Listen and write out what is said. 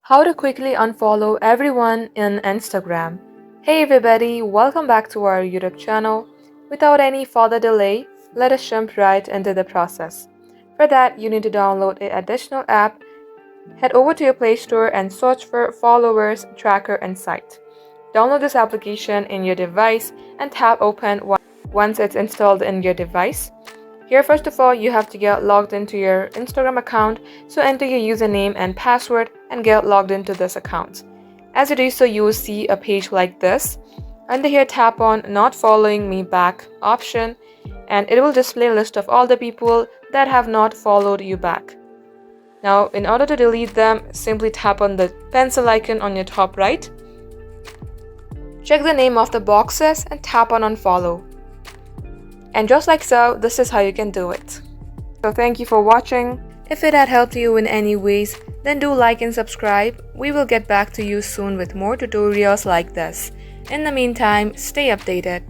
How to quickly unfollow everyone in Instagram. Hey everybody, welcome back to our YouTube channel. Without any further delay, let us jump right into the process. For that, you need to download an additional app. Head over to your Play Store and search for Followers Tracker and Site. Download this application in your device and tap Open once it's installed in your device. Here, first of all, you have to get logged into your Instagram account, so enter your username and password and get logged into this account. As you do so, you will see a page like this. Under here, tap on Not Following Me Back option, and it will display a list of all the people that have not followed you back. Now, in order to delete them, simply tap on the pencil icon on your top right. Check the name of the boxes and tap on Unfollow. And just like so, this is how you can do it. So thank you for watching. If it had helped you in any ways, then do like and subscribe. We will get back to you soon with more tutorials like this. In the meantime, stay updated.